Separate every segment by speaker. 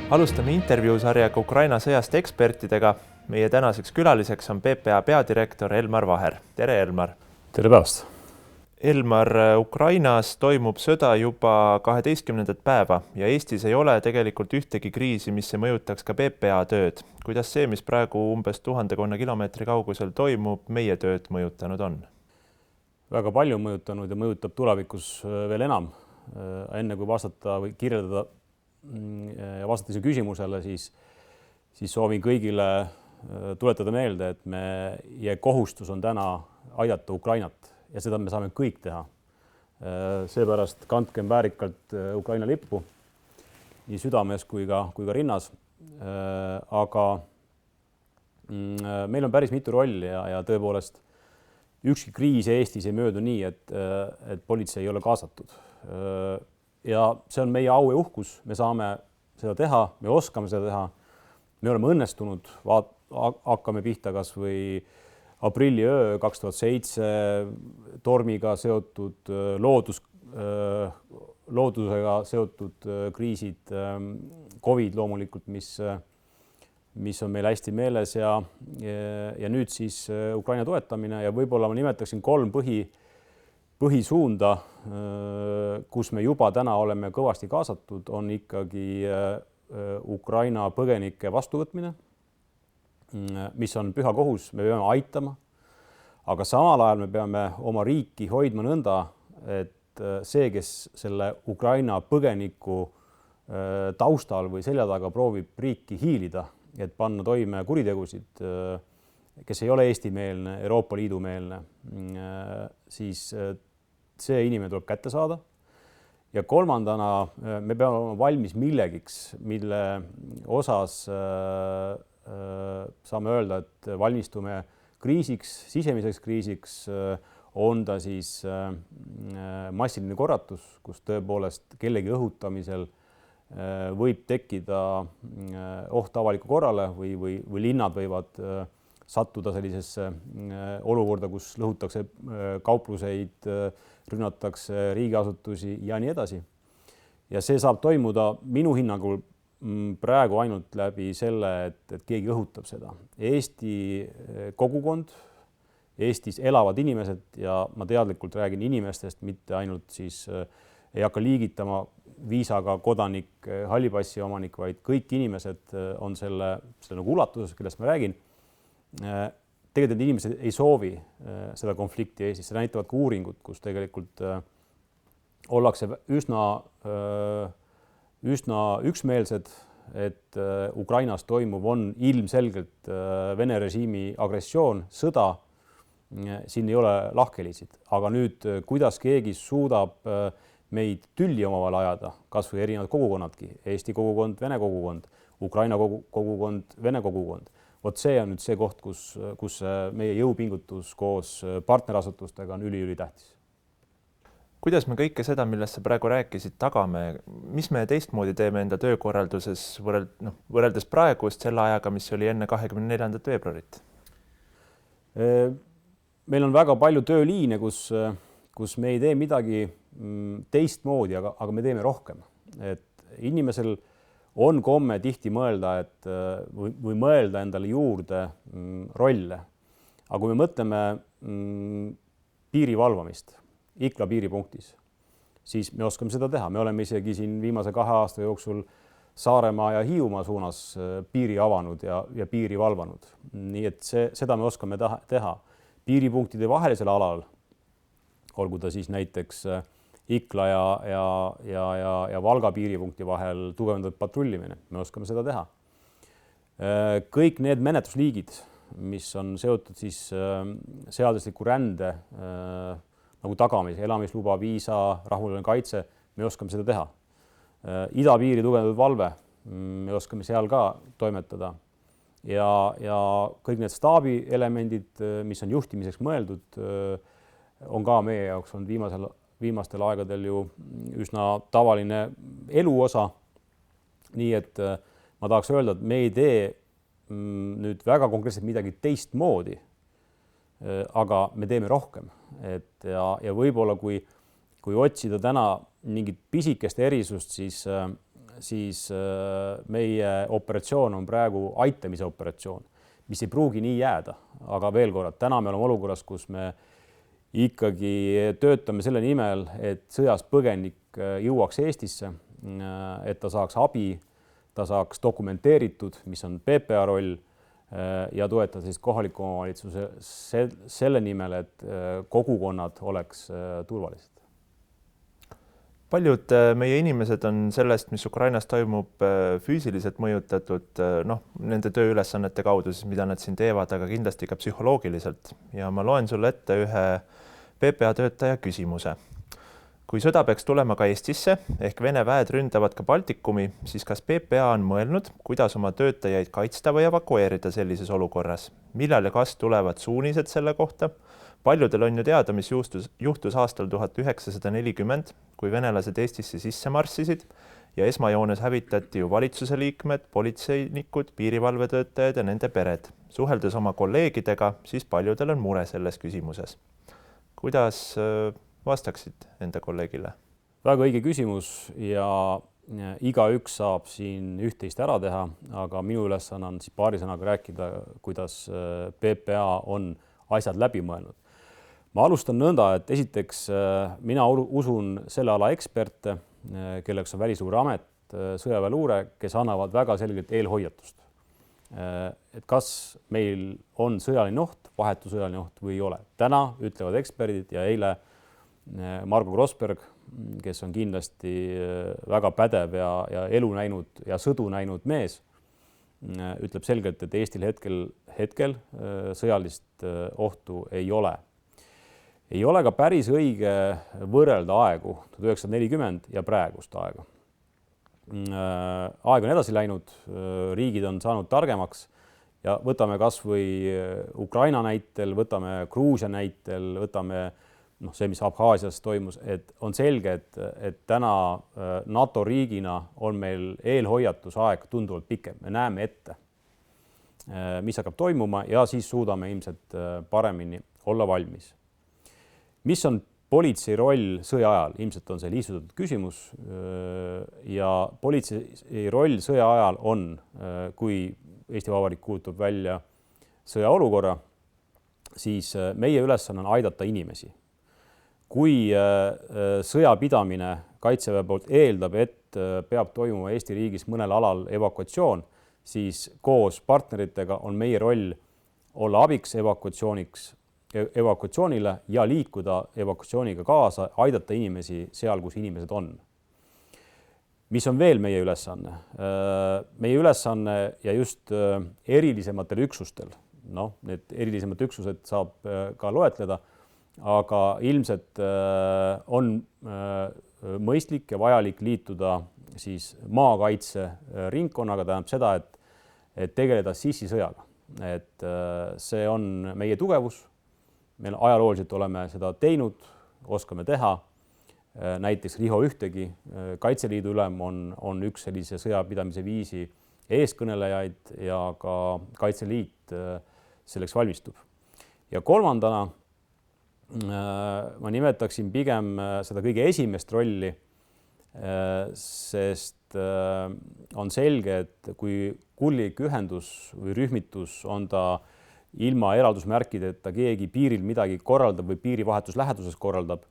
Speaker 1: Alustame intervjuusarjaga Ukraina sõjast ekspertidega. Meie tänaseks külaliseks on PPA peadirektor Elmar Vaher. Tere, Elmar!
Speaker 2: Tere päevast!
Speaker 1: Elmar, Ukrainas toimub sõda juba 12. päeva ja Eestis ei ole tegelikult ühtegi kriisi, mis ei mõjutaks ka PPA tööd. Kuidas see, mis praegu umbes 1000 kilomeetri kaugusel toimub, meie tööd mõjutanud on?
Speaker 2: Väga palju mõjutanud ja mõjutab tulevikus veel enam. Enne kui vastata või kirjeldada ja vastata see küsimusele, siis soovin kõigile tuletada meelde, et meie kohustus on täna aidata Ukrainat ja seda me saame kõik teha. Seepärast kandkem väärikalt Ukraina lippu nii südames kui ka rinnas. Aga meil on päris mitu rolli ja tõepoolest ükski kriis Eestis ei möödu nii, et politsei ei ole kaasatud. Ja see on meie au ja uhkus, me saame seda teha, me oskame seda teha. Me oleme õnnestunud, hakkame pihta kas või aprilliöö 2007 tormiga seotud loodusega seotud kriisid, COVID loomulikult, mis on meil hästi meeles ja nüüd siis Ukraina toetamine ja võib-olla ma nimetaksin 3 põhisuunda, kus me juba täna oleme kõvasti kaasatud, on ikkagi Ukraina põgenike vastuvõtmine, mis on püha kohus, me peame aitama, aga samal ajal me peame oma riiki hoidma nõnda, et see, kes selle Ukraina põgeniku taustal või selja taga proovib riiki hiilida, et panna toime kuritegusid, kes ei ole Eesti-meelne, Euroopa Liidu meelne, siis see inimene tuleb kätte saada. Ja kolmandana me peame olema valmis millegiks, mille osas saame öelda, et valmistume kriisiks, sisemiseks kriisiks, on ta siis massiline korratus, kus tõepoolest kellegi õhutamisel võib tekkida oht avaliku korrale või linnad võivad sattuda sellisesse olukorda, kus lõhutakse kaupluseid, rünnatakse riigiasutusi ja nii edasi. Ja see saab toimuda minu hinnangul praegu ainult läbi selle, et keegi õhutab seda. Eesti kogukond, Eestis elavad inimesed ja ma teadlikult räägin inimestest, mitte ainult siis ei hakka liigitama viisaga kodanik, hallipassi omanik, vaid kõik inimesed on selle nagu ulatuses, kellest ma räägin. Tegelikult inimesed ei soovi seda konflikti Eestis, see näitavad ka uuringud, kus tegelikult ollakse üsna üksmeelsed, et Ukrainas toimuv on ilmselgelt Vene režiimi agressioon, sõda, siin ei ole lahkhelisid. Aga nüüd, kuidas keegi suudab meid tülli omavahel ajada, kas või erinevad kogukonnadki, Eesti kogukond, Vene kogukond, Ukraina kogukond, Vene kogukond. Vot see on nüüd see koht, kus meie jõupingutus koos partnerasutustega on ülitähtis.
Speaker 1: Kuidas me kõike seda, millest sa praegu rääkisid, tagame? Mis me teistmoodi teeme enda töökorralduses võrreldes praegust selle ajaga, mis oli enne 24. veebruarit? Meil on väga palju tööliine, kus me ei tee midagi teistmoodi, aga me teeme rohkem. Et inimesel on komme tihti mõelda, või mõelda endale juurde rolle. Aga kui me mõtleme piiri valvamist, Ikla piiripunktis, siis me oskame seda teha. Me oleme isegi siin viimase 2 aasta jooksul Saaremaa ja Hiiumaa suunas piiri avanud ja piiri valvanud. Nii et seda me oskame teha. Piiripunktide vahelisel alal, olgu ta siis näiteks Ikla ja Valga piiripunkti vahel tugevdatud patrullimine, me oskame seda teha. Kõik need menetlusliigid, mis on seotud siis seadusliku rände nagu tagamise, elamisluba, viisa, rahvusvaheline kaitse, me oskame seda teha. Idapiiri tugevdatud valve, me oskame seal ka toimetada. Ja kõik need staabi elemendid, mis on juhtimiseks mõeldud, on ka meie jaoks on viimastel aegadel ju üsna tavaline eluosa. Nii et ma tahaks öelda, et me ei tee nüüd väga konkreetselt midagi teistmoodi, aga me teeme rohkem. Ja võib-olla kui otsida täna mingit pisikest erisust, siis siis meie operatsioon on praegu aitamise operatsioon, mis ei pruugi nii jääda. Aga veel kord, täna me oleme olukorras, kus me ikkagi töötame selle nimel, et sõjas põgenik jõuaks Eestisse, et ta saaks abi, ta saaks dokumenteeritud, mis on PPA roll ja toetada siis kohaliku omavalitsuse selle nimel, et kogukonnad oleks turvalised.
Speaker 3: Paljud meie inimesed on sellest, mis Ukrainas toimub, füüsiliselt mõjutatud, nende tööülesannete kaudu, siis mida nad siin teevad, aga kindlasti ka psühholoogiliselt. Ja ma loen sulle ette ühe PPA töötaja küsimuse. Kui sõda peaks tulema ka Eestisse, ehk Vene väed ründavad ka Baltikumi, siis kas PPA on mõelnud, kuidas oma töötajaid kaitsta või evakueerida sellises olukorras? Millal ja kas tulevad suunised selle kohta? Paljudel on ju teada, mis juhtus aastal 1940, kui venelased Eestisse sisse marssisid ja esmajoones hävitati ju valitsuse liikmed, politseinikud, piirivalvetöötajad ja nende pered. Suheldes oma kolleegidega, siis paljudel on mure selles küsimuses. Kuidas vastaksid enda kolleegile?
Speaker 1: Väga õige küsimus ja igaüks saab siin üht-teist ära teha, aga minu ülesanne on siis paari sõnaga rääkida, kuidas PPA on asjad läbi mõelnud. Ma alustan nõnda, et esiteks mina usun selle ala eksperte, kelleks on Välisluureamet, sõjaväeluure, kes annavad väga selgelt eelhoiatust. Et kas meil on sõjaline oht, vahetu sõjaline oht või ei ole. Täna ütlevad eksperdid ja eile Margo Grossberg, kes on kindlasti väga pädev ja elu näinud ja sõdu näinud mees, ütleb selgelt, et Eestil hetkel sõjalist ohtu ei ole. Ei ole ka päris õige võrrelda aegu 1940 ja praegust aega. Aeg on edasi läinud, riigid on saanud targemaks ja võtame kas või Ukraina näitel, võtame Gruusia näitel, võtame see, mis Abhaasias toimus, et on selge, et täna NATO riigina on meil eelhoiatusaeg tunduvalt pikem. Me näeme ette, mis hakkab toimuma ja siis suudame ilmselt paremini olla valmis. Mis on politsei roll sõja ajal? Ilmselt on see lihtsustatud küsimus ja politsei roll sõja ajal on, kui Eesti Vabariik kuulutab välja sõjaolukorra, siis meie ülesanne on aidata inimesi. Kui sõjapidamine Kaitseväe poolt eeldab, et peab toimuma Eesti riigis mõnel alal evakuatsioon, siis koos partneritega on meie roll olla abiks evakuatsioonile ja liikuda evakuatsiooniga kaasa, aidata inimesi seal, kus inimesed on. Mis on veel meie ülesanne? Meie ülesanne ja just erilisematel üksustel, need erilisemad üksused saab ka loetleda, aga ilmselt on mõistlik ja vajalik liituda siis maakaitse ringkonnaga, tähendab seda, et tegeleda sissisõjaga. Et see on meie tugevus. Meil ajalooliselt oleme seda teinud, oskame teha. Näiteks Riho Ühtegi, Kaitseliidu ülem on üks sellise sõjapidamise viisi eeskõnelejaid ja ka Kaitseliit selleks valmistub. Ja kolmandana ma nimetaksin pigem seda kõige esimest rolli, sest on selge, et kui kullik ühendus või rühmitus on ta ilma eraldusmärkideta keegi piiril midagi korraldab või piirivahetus läheduses korraldab,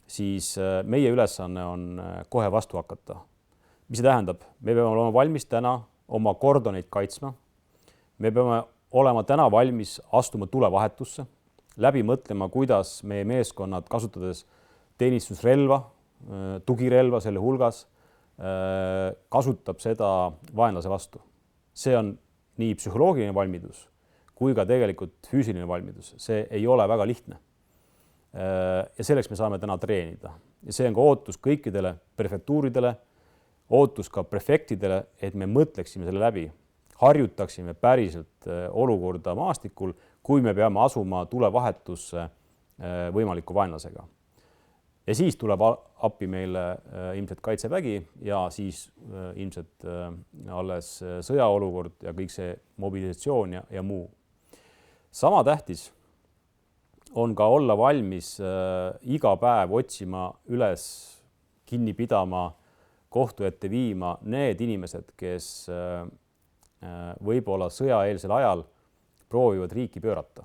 Speaker 1: siis meie ülesanne on kohe vastu hakata. Mis see tähendab? Me peame olema valmis täna oma kordoneid kaitsma. Me peame olema täna valmis astuma tulevahetusse, läbi mõtlema, kuidas meie meeskonnad kasutades teenistusrelva, tugirelva selle hulgas, kasutab seda vaenlase vastu. See on nii psühholoogiline valmidus kui ka tegelikult füüsiline valmidus. See ei ole väga lihtne. Ja selleks me saame täna treenida. Ja see on ka ootus kõikidele prefektuuridele, ootus ka prefektidele, et me mõtleksime selle läbi, harjutaksime päriselt olukorda maastikul, kui me peame asuma tulevahetusse võimaliku vaenlasega. Ja siis tuleb appi meile ilmselt Kaitsevägi ja siis ilmselt alles sõjaolukord ja kõik see mobilisatsioon ja muu. Sama tähtis on ka olla valmis iga päev otsima üles, kinni pidama kohtu ette viima need inimesed, kes võib-olla sõjaeelsel ajal proovivad riiki pöörata.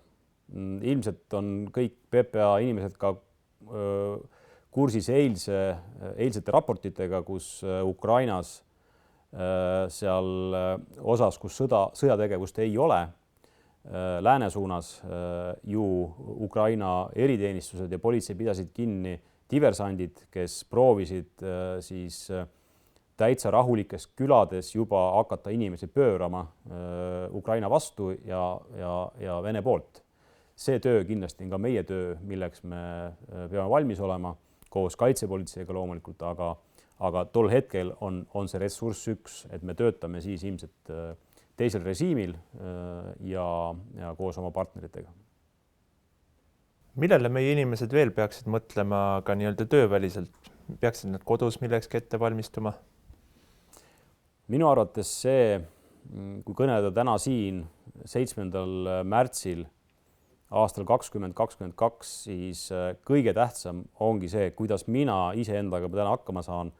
Speaker 1: Ilmselt on kõik PPA inimesed ka kursis eilsete raportitega, kus Ukrainas seal osas, kus sõjategevust ei ole, lääne suunas ju Ukraina eriteenistused ja politsei pidasid kinni diversandid, kes proovisid siis täitsa rahulikes külades juba hakata inimesi pöörama Ukraina vastu ja Vene poolt. See töö kindlasti on ka meie töö, milleks me peame valmis olema koos kaitsepolitseiga loomulikult, aga tol hetkel on see ressurss üks, et me töötame siis ilmselt teisel režiimil ja koos oma partneritega.
Speaker 3: Millele meie inimesed veel peaksid mõtlema ka nii-öelda tööväliselt? Peaksid nad kodus millekski ette valmistuma?
Speaker 1: Minu arvates see, kui kõneleda täna siin 7. märtsil aastal 2022, siis kõige tähtsam ongi see, kuidas mina iseendaga täna hakkama saan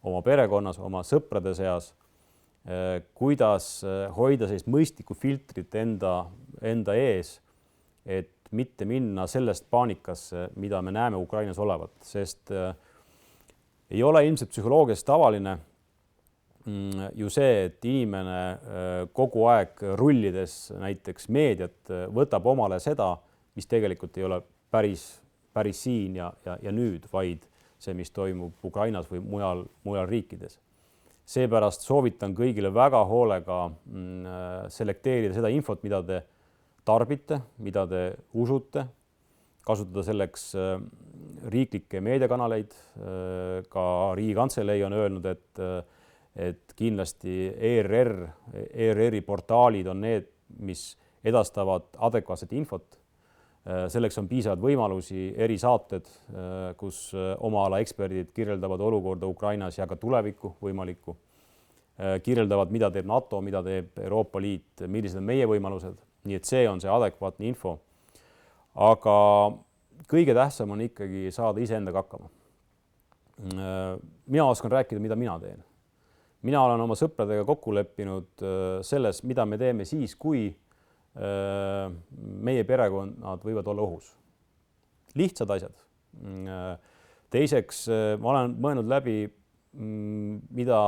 Speaker 1: oma perekonnas, oma sõprade seas, kuidas hoida sellist mõistlikku filtrit enda ees, et mitte minna sellest paanikasse, mida me näeme Ukrainas olevat, sest ei ole ilmselt psühholoogias tavaline ju see, et inimene kogu aeg rullides näiteks meediat võtab omale seda, mis tegelikult ei ole päris siin ja nüüd, vaid see, mis toimub Ukrainas või mujal riikides. Seepärast soovitan kõigile väga hoolega selekteerida seda infot, mida te tarbite, mida te usute, kasutada selleks riiklikke meediakanaleid. Ka Riigikantselei on öelnud, et kindlasti ERR-i portaalid on need, mis edastavad adekvaatset infot. Selleks on piisavad võimalusi, erisaated, kus oma ala eksperdid kirjeldavad olukorda Ukrainas ja ka tulevikku võimalikku. Kirjeldavad, mida teeb NATO, mida teeb Euroopa Liit, millised on meie võimalused. Nii et see on see adekvaatne info. Aga kõige tähtsam on ikkagi saada iseendaga hakkama. Mina oskan rääkida, mida mina teen. Mina olen oma sõpradega kokku leppinud selles, mida me teeme siis, kui meie perekonnad võivad olla ohus. Lihtsad asjad. Teiseks, ma olen mõelnud läbi, mida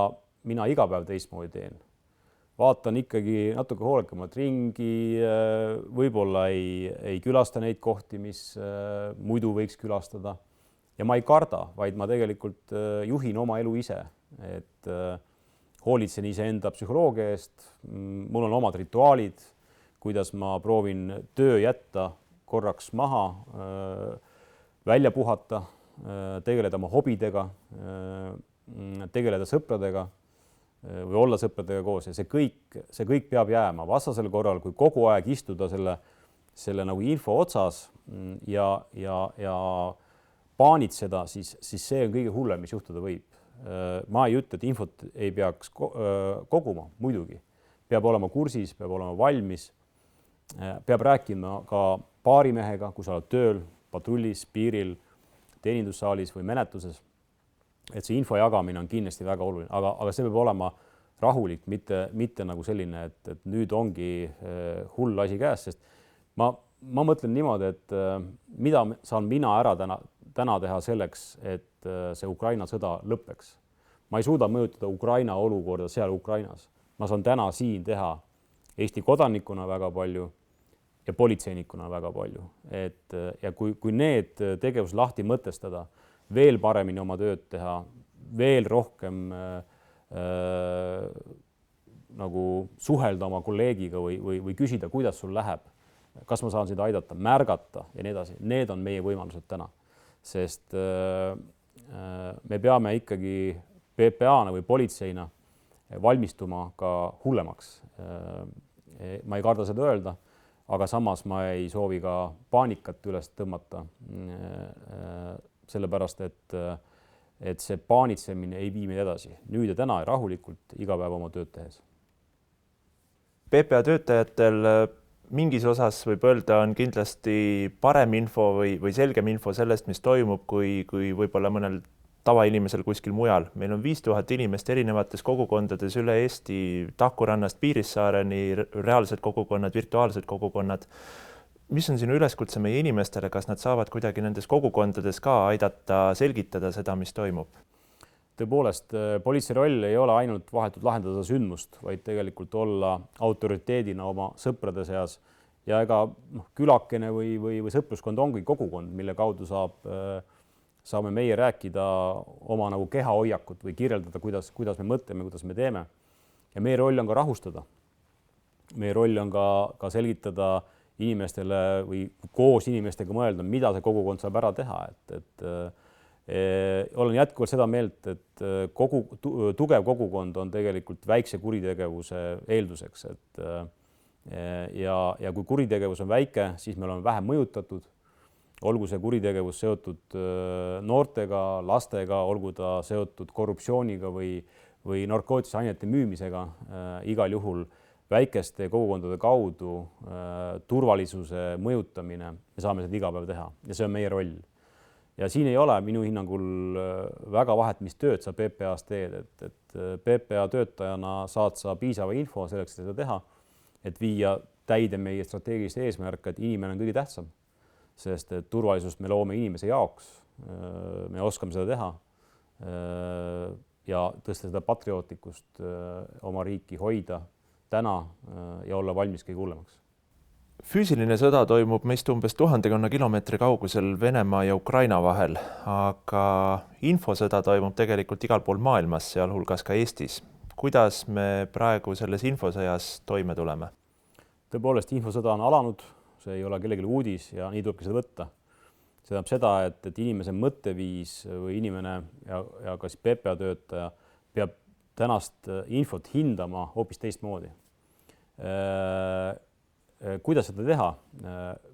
Speaker 1: mina iga päev teistmoodi teen. Vaatan ikkagi natuke hoolekamalt ringi, võib-olla ei külasta neid kohti, mis muidu võiks külastada. Ja ma ei karda, vaid ma tegelikult juhin oma elu ise, et hoolitsen iseenda psühholoogia eest. Mul on omad rituaalid, kuidas ma proovin töö jätta korraks maha, välja puhata, tegeleda oma hobidega, tegeleda sõpradega või olla sõpradega koos ja see kõik peab jääma. Vastasel korral, kui kogu aeg istuda selle nagu info otsas ja paanitseda, siis see on kõige hullem, mis juhtuda võib. Ma ei ütle, et infot ei peaks koguma, muidugi. Peab olema kursis, peab olema valmis. Peab rääkima ka baarimehega, kui sa oled tööl, patrullis, piiril, teenindussaalis või menetluses. Et see info jagamine on kindlasti väga oluline, aga see peab olema rahulik, mitte nagu selline, et nüüd ongi hull asi käes, sest ma mõtlen niimoodi, et mida saan mina ära täna teha selleks, et see Ukraina sõda lõppeks. Ma ei suuda mõjutada Ukraina olukorda seal Ukrainas. Ma saan täna siin teha Eesti kodanikuna väga palju ja politseinikuna väga palju. Ja kui need tegevus lahti mõtestada, veel paremini oma tööd teha, veel rohkem nagu suhelda oma kolleegiga või küsida, kuidas sul läheb, kas ma saan sind aidata, märgata ja nii edasi. Need on meie võimalused täna, sest me peame ikkagi PPA-na või politseina valmistuma ka hullemaks. Ma ei karda seda öelda, aga samas ma ei soovi ka paanikat üles tõmmata, sellepärast, et see paanitsemine ei vii meid edasi. Nüüd ja täna rahulikult iga päev oma tööd tehes.
Speaker 3: PPA töötajatel mingis osas võib öelda on kindlasti parem info või selgem info sellest, mis toimub, kui võib-olla mõnel tavainimesel kuskil mujal. Meil on 5000 inimest erinevates kogukondades üle Eesti, Tahkurannast Piirissaareni, reaalsed kogukonnad, virtuaalsed kogukonnad. Mis on sinu üleskutse meie inimestele, kas nad saavad kuidagi nendes kogukondades ka aidata selgitada seda, mis toimub?
Speaker 1: Tõepoolest, politsei roll ei ole ainult vahetult lahendada sündmust, vaid tegelikult olla autoriteedina oma sõprade seas ja ega külakene või sõpruskond ongi kogukond, mille kaudu saame meie rääkida oma nagu kehahoiakut või kirjeldada, kuidas me mõtleme, kuidas me teeme. Ja meie roll on ka rahustada. Meie roll on ka selgitada inimestele või koos inimestega mõelda, mida see kogukond saab ära teha. Olen jätkuvalt seda meelt, et tugev kogukond on tegelikult väikse kuritegevuse eelduseks. Ja kui kuritegevus on väike, siis me oleme vähem mõjutatud. Olgu see kuritegevus seotud noortega, lastega, olgu ta seotud korruptsiooniga või narkootiliste ainete müümisega, igal juhul väikeste kogukondade kaudu turvalisuse mõjutamine, me saame seda iga päev teha ja see on meie roll. Ja siin ei ole minu hinnangul väga vahet, mis tööd sa PPA-s teed, et PPA töötajana saad sa piisava info selleks, et seda teha, et viia täide meie strateegilist eesmärk, et inimene on kõige tähtsam. Sest et turvalisust me loome inimese jaoks, me oskame seda teha ja tõsta seda patriootlikkust oma riiki hoida täna ja olla valmis kõige hullemaks.
Speaker 3: Füüsiline sõda toimub meist umbes 1000 kilomeetri kaugusel Venemaa ja Ukraina vahel, aga infosõda toimub tegelikult igal pool maailmas, sealhulgas ka Eestis. Kuidas me praegu selles infosõjas toime tuleme?
Speaker 1: Tõepoolest, infosõda on alanud. See ei ole kellelegi uudis ja nii tulebki seda võtta. See tähendab seda, et inimese mõtteviis või inimene ja ka PPA töötaja peab tänast infot hindama hoopis teistmoodi. Kuidas seda teha?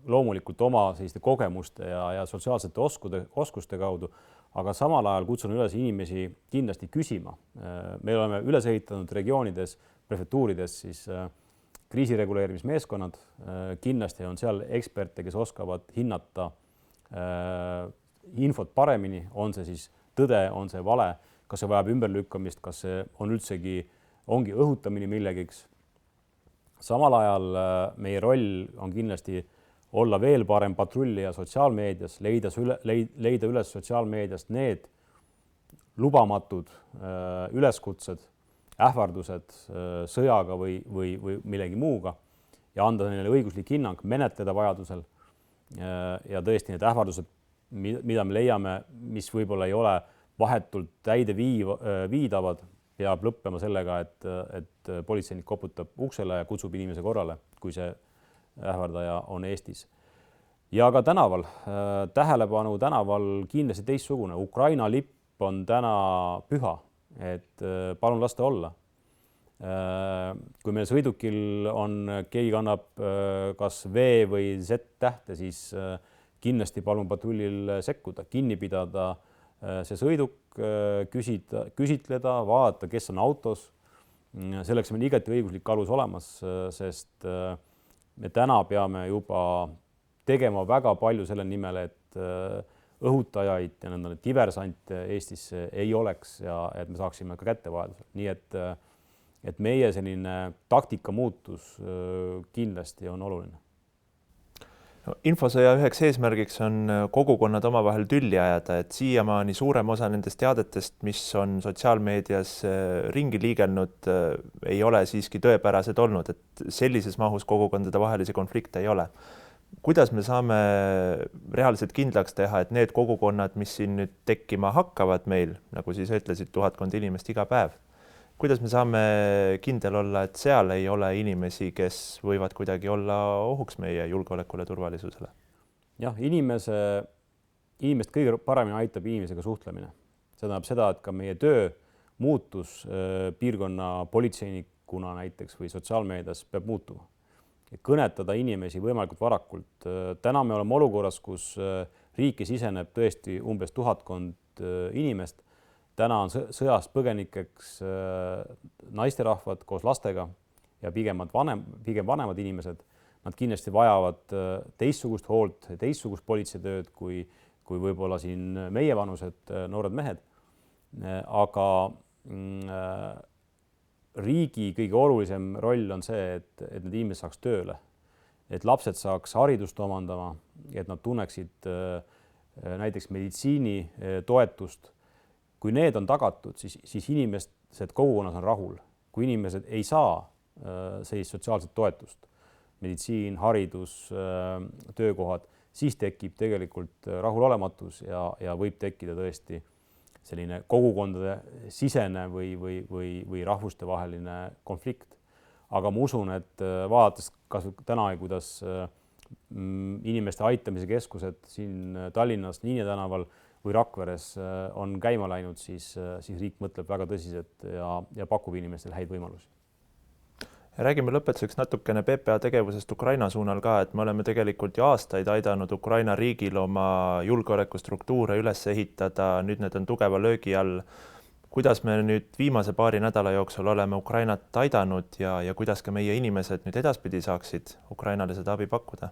Speaker 1: Loomulikult oma selliste kogemuste ja sotsiaalsete oskuste kaudu, aga samal ajal kutsun üles inimesi kindlasti küsima. Me oleme üles ehitanud regioonides, prefektuurides siis kriisireguleerimismeeskonnad, kindlasti on seal eksperte, kes oskavad hinnata infot paremini, on see siis tõde, on see vale, kas see vajab ümberlükkamist, kas see on üldsegi, ongi õhutamine millegiks. Samal ajal meie roll on kindlasti olla veel parem patrullija sotsiaalmeedias, leida üles sotsiaalmeediast need lubamatud üleskutsed, ähvardused sõjaga või millegi muuga ja anda neile õiguslik hinnang, menetleda vajadusel. Ja tõesti need ähvardused, mida me leiame, mis võib-olla ei ole vahetult täide viidavad, peab lõppema sellega, et politseinik koputab uksele ja kutsub inimese korrale, kui see ähvardaja on Eestis. Ja ka tänaval, tähelepanu tänaval kindlasti teistsugune. Ukraina lipp on täna püha. Et palun lasta olla. Kui meil sõidukil on, keegi kannab kas V või Z tähte, siis kindlasti palun patrullil sekkuda, kinni pidada see sõiduk, küsitleda, vaadata, kes on autos. Selleks on igati õiguslik alus olemas, sest me täna peame juba tegema väga palju selle nimel, et õhutajaid ja nõnda diversante Eestis ei oleks ja et me saaksime ka kätte vajadusel. Nii et meie selline taktika muutus kindlasti on oluline.
Speaker 3: Infosõja üheks eesmärgiks on kogukonnad omavahel tülli ajada, et siiamaani suurem osa nendest teadetest, mis on sotsiaalmeedias ringi liigelnud, ei ole siiski tõepärased olnud, et sellises mahus kogukondade vahelisi konflikte ei ole. Kuidas me saame reaalselt kindlaks teha, et need kogukonnad, mis siin nüüd tekkima hakkavad meil, nagu siis ütlesid, 1000 inimest iga päev, kuidas me saame kindel olla, et seal ei ole inimesi, kes võivad kuidagi olla ohuks meie julgeolekule, turvalisusele?
Speaker 1: Jah, inimest kõige paremini aitab inimesega suhtlemine. See tähendab seda, et ka meie töö muutus piirkonna politseinikuna näiteks või sotsiaalmeedias peab muutuma. Kõnetada inimesi võimalikult varakult. Täna me oleme olukorras, kus riiki siseneb tõesti umbes 1000 inimest. Täna on sõjast põgenikeks naisterahvad koos lastega ja pigem vanemad inimesed. Nad kindlasti vajavad teistsugust hoolt, teistsugust politseitööd kui võib-olla siin meie vanused noored mehed. aga riigi kõige olulisem roll on see, et need inimesed saaks tööle, et lapsed saaks haridust omandama, et nad tunneksid näiteks meditsiinitoetust. Kui need on tagatud, siis inimesed kogukonnas on rahul. Kui inimesed ei saa sellist sotsiaalset toetust, meditsiin, haridus, töökohad, siis tekib tegelikult rahulolematus ja võib tekkida tõesti selline kogukondade sisene või rahvustevaheline konflikt. Aga ma usun, et vaadates kas täna, kuidas inimeste aitamise keskused siin Tallinnas, Niine tänaval või Rakveres on käima läinud, siis riik mõtleb väga tõsiselt ja pakub inimestele häid võimalusi.
Speaker 3: Räägime lõpetuseks natukene PPA tegevusest Ukraina suunal ka, et me oleme tegelikult ju aastaid aidanud Ukraina riigil oma julgeolekustruktuure üles ehitada, nüüd need on tugeva löögi all. Kuidas me nüüd viimase paari nädala jooksul oleme Ukrainat aidanud ja kuidas ka meie inimesed nüüd edaspidi saaksid Ukrainale seda abi pakkuda?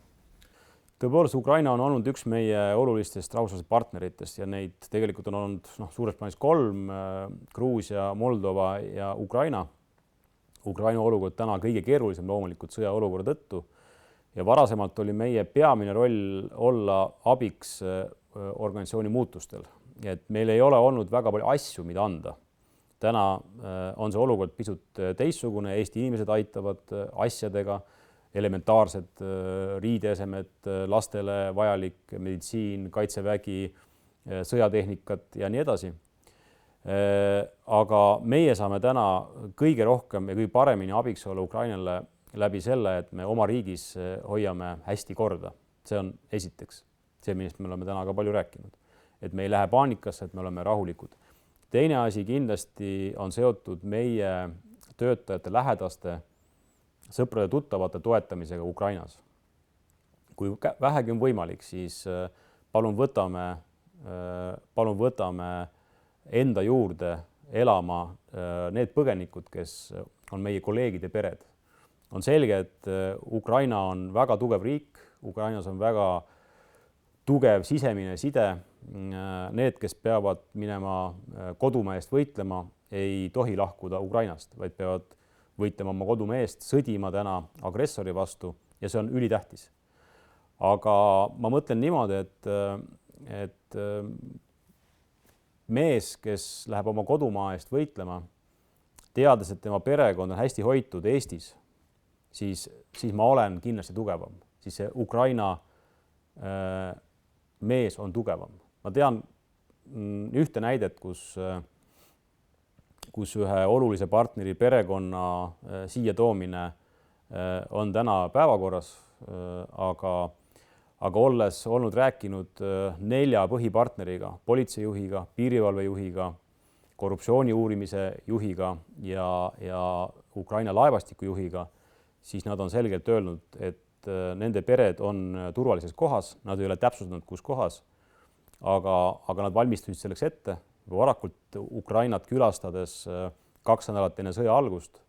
Speaker 1: Tõepoolest, Ukraina on olnud üks meie olulistest rahvusvahelistest partneritest ja neid tegelikult on olnud suures plaanis 3, Gruusia, Moldova ja Ukraina. Ukraina olukord täna kõige keerulisem loomulikult sõjaolukorra tõttu ja varasemalt oli meie peamine roll olla abiks organisatsiooni muutustel. Et meil ei ole olnud väga palju asju, mida anda. Täna on see olukord pisut teistsugune, Eesti inimesed aitavad asjadega, elementaarsed riideesemed, lastele vajalik meditsiin, kaitsevägi, sõjatehnikat ja nii edasi. Aga meie saame täna kõige rohkem ja kõige paremini abiks olla Ukrainale läbi selle, et me oma riigis hoiame hästi korda. See on esiteks see, millest me oleme täna ka palju rääkinud. Et me ei lähe paanikasse, et me oleme rahulikud. Teine asi kindlasti on seotud meie töötajate lähedaste, sõprade, tuttavate toetamisega Ukrainas. Kui vähegi on võimalik, siis palun võtame enda juurde elama need põgenikud, kes on meie kolleegide pered. On selge, et Ukraina on väga tugev riik, Ukrainas on väga tugev sisemine side. Need, kes peavad minema kodumaa eest võitlema, ei tohi lahkuda Ukrainast, vaid peavad võitlema oma kodumaa eest, sõdima täna agressori vastu ja see on ülitähtis. Aga ma mõtlen niimoodi, et mees, kes läheb oma kodumaa eest võitlema, teades, et tema perekond on hästi hoitud Eestis, siis ma olen kindlasti tugevam. Siis see Ukraina mees on tugevam. Ma tean ühte näidet, kus ühe olulise partneri perekonna siia toomine on täna päevakorras, aga olles olnud rääkinud 4 põhipartneriga, politseijuhiga, piirivalvejuhiga, korruptsiooni uurimise juhiga ja Ukraina laevastiku juhiga, siis nad on selgelt öelnud, et nende pered on turvalises kohas, nad ei ole täpsustanud, kus kohas, aga nad valmistusid selleks ette. Varakult Ukrainat külastades 2 nädalat enne sõja algust.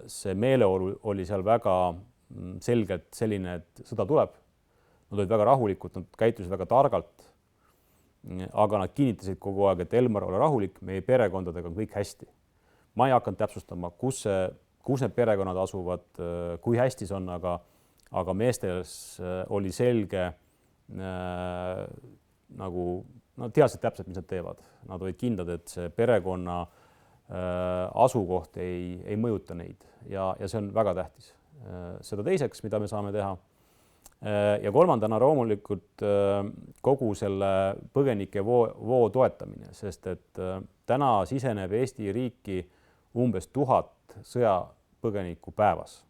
Speaker 1: See meeleolu oli seal väga selgelt selline, et sõda tuleb. Nad olid väga rahulikud, nad käitusid väga targalt, aga nad kinnitasid kogu aeg, et Elmar, ole rahulik, meie perekondadega on kõik hästi. Ma ei hakanud täpsustama, kus need perekonnad asuvad, kui hästi see on, aga meestes oli selge nad teadsid täpselt, mis nad teevad. Nad olid kindlad, et see perekonna asukoht ei mõjuta neid ja see on väga tähtis. Seda teiseks, mida me saame teha. Ja kolmandana loomulikult kogu selle põgenike voo toetamine, sest et täna siseneb Eesti riiki umbes 1000 sõjapõgenikku päevas.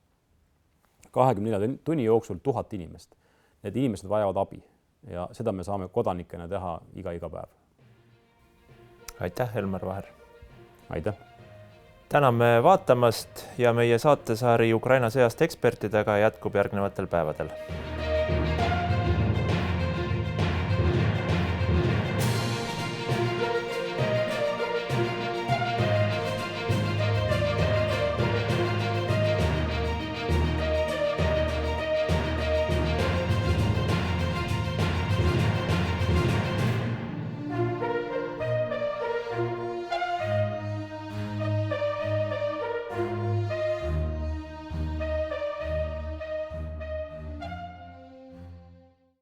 Speaker 1: 24 tunni jooksul 1000 inimest. Need inimesed vajavad abi ja seda me saame kodanikena teha iga päev.
Speaker 3: Aitäh, Elmar Vaher.
Speaker 1: Aitäh.
Speaker 3: Täname vaatamast ja meie saatesari Ukraina sõjast ekspertidega jätkub järgnevatel päevadel.